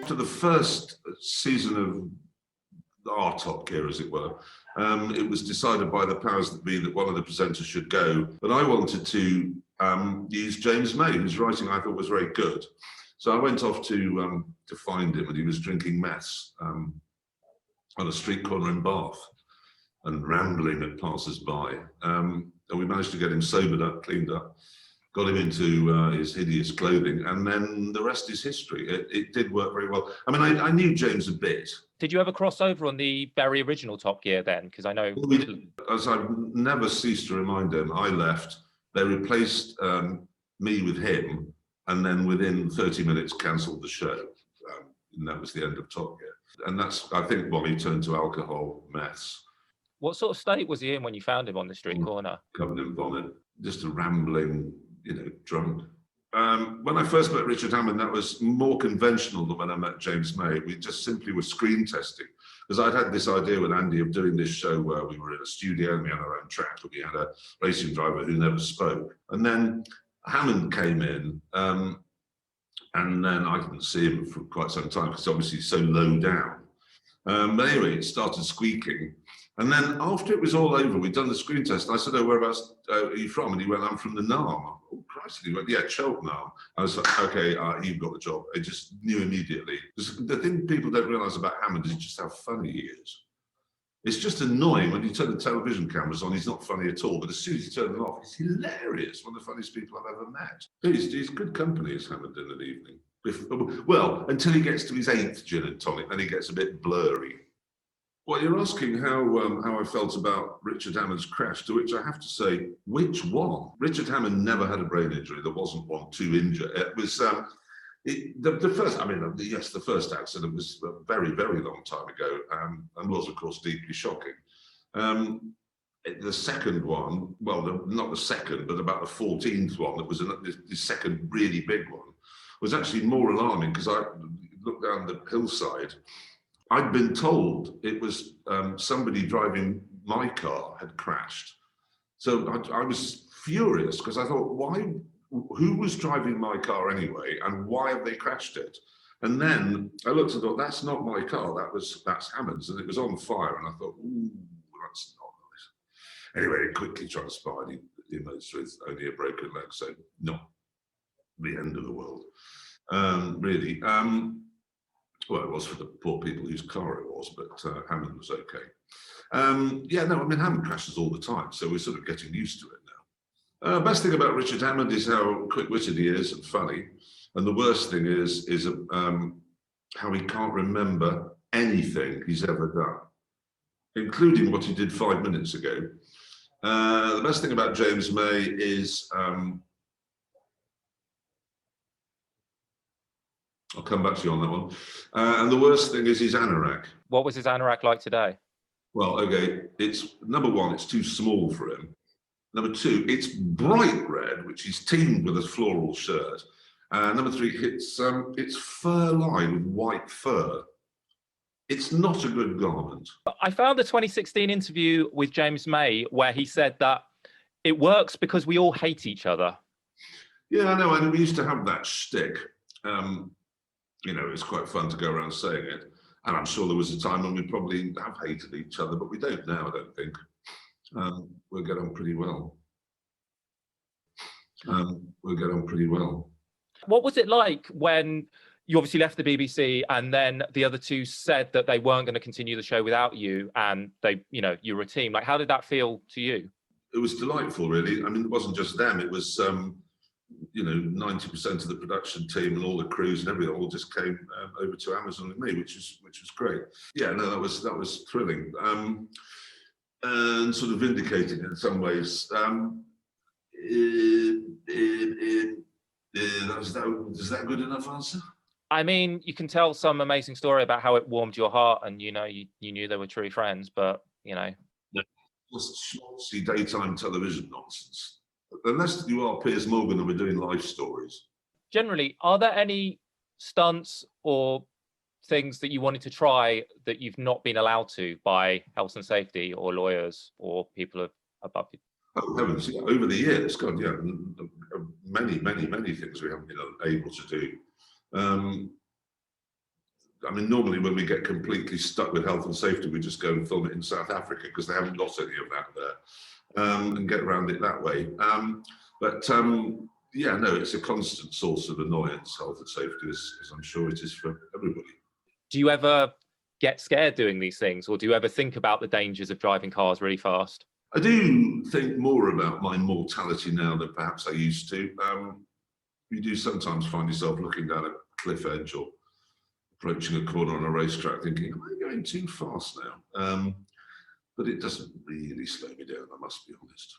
after the first season of our Top Gear, as it were, it was decided by the powers that be that one of the presenters should go. But I wanted to use James May, whose writing I thought was very good. So I went off to find him, and he was drinking mess on a street corner in Bath and rambling at passers-by. And we managed to get him sobered up, cleaned up, got him into his hideous clothing, and then the rest is history. It did work very well. I mean, I knew James a bit. Did you ever cross over on the very original Top Gear then? Because I know... As I've never ceased to remind him, I left, they replaced me with him, and then within 30 minutes cancelled the show. And that was the end of Top Gear. And that's, I think, when he turned to alcohol, meths. What sort of state was he in when you found him on the street corner? Covered in vomit, just a rambling, drunk. When I first met Richard Hammond, that was more conventional than when I met James May. We just simply were screen testing, because I'd had this idea with Andy of doing this show where we were in a studio and we had our own track, and we had a racing driver who never spoke. And then Hammond came in, and then I didn't see him for quite some time because obviously he's so low down. But anyway, it started squeaking. And then after it was all over, we'd done the screen test. I said, "Oh, whereabouts are you from?" And he went, "I'm from the Narm." Oh, Christ. And he went, "Yeah, Cheltenham." I was like, "Okay, you've got the job." I just knew immediately. The thing people don't realise about Hammond is just how funny he is. It's just annoying when you turn the television cameras on, he's not funny at all. But as soon as you turn them off, he's hilarious. One of the funniest people I've ever met. He's good company, is Hammond, in an evening. Well, until he gets to his 8th gin and tonic, then he gets a bit blurry. Well, you're asking how I felt about Richard Hammond's crash, to which I have to say, which one? Richard Hammond never had a brain injury. There wasn't one to injure. It was the first. I mean, yes, the first accident was a very, very long time ago, and was, of course, deeply shocking. The second one, well, not the second, but about the 14th one, that was the second really big one, was actually more alarming because I looked down the hillside. I'd been told it was somebody driving my car had crashed. So I was furious because I thought, who was driving my car anyway? And why have they crashed it? And then I looked and thought, that's not my car, that's Hammond's. And it was on fire. And I thought, ooh, that's not nice. Anyway, it quickly transpired. He emerged with only a broken leg. So not the end of the world, really. Well, it was for the poor people whose car it was, but Hammond was okay. Yeah, no, I mean, Hammond crashes all the time, so we're sort of getting used to it now. Best thing about Richard Hammond is how quick-witted he is and funny. And the worst thing is how he can't remember anything he's ever done, including what he did 5 minutes ago. The best thing about James May is... I'll come back to you on that one. And the worst thing is his anorak. What was his anorak like today? Well, okay, it's number one, it's too small for him. Number two, it's bright red, which is teamed with a floral shirt. Number three, it's fur-lined with white fur. It's not a good garment. I found the 2016 interview with James May where he said that it works because we all hate each other. Yeah, I know, and we used to have that shtick. It's quite fun to go around saying it. And I'm sure there was a time when we probably have hated each other, but we don't now, I don't think. We'll get on pretty well. What was it like when you obviously left the BBC and then the other two said that they weren't going to continue the show without you and you were a team? Like, how did that feel to you? It was delightful, really. I mean, it wasn't just them. It was... 90% of the production team and all the crews and everything all just came over to Amazon with me, which was great. Yeah, no, that was thrilling and sort of vindicating in some ways. Is that good enough answer? I mean, you can tell some amazing story about how it warmed your heart, and you knew they were true friends, but just schmaltzy daytime television nonsense. Unless you are Piers Morgan and we're doing life stories. Generally, are there any stunts or things that you wanted to try that you've not been allowed to by health and safety or lawyers or people above you? Oh, heavens, yeah. Over the years, God, yeah, many things we haven't been able to do. I mean, normally when we get completely stuck with health and safety, we just go and film it in South Africa because they haven't got any of that there, and get around it that way. Yeah, no, it's a constant source of annoyance, health and safety, as I'm sure it is for everybody. Do you ever get scared doing these things, or do you ever think about the dangers of driving cars really fast? I do think more about my mortality now than perhaps I used to. You do sometimes find yourself looking down a cliff edge or approaching a corner on a racetrack thinking, am I going too fast now? But it doesn't really slow me down, I must be honest.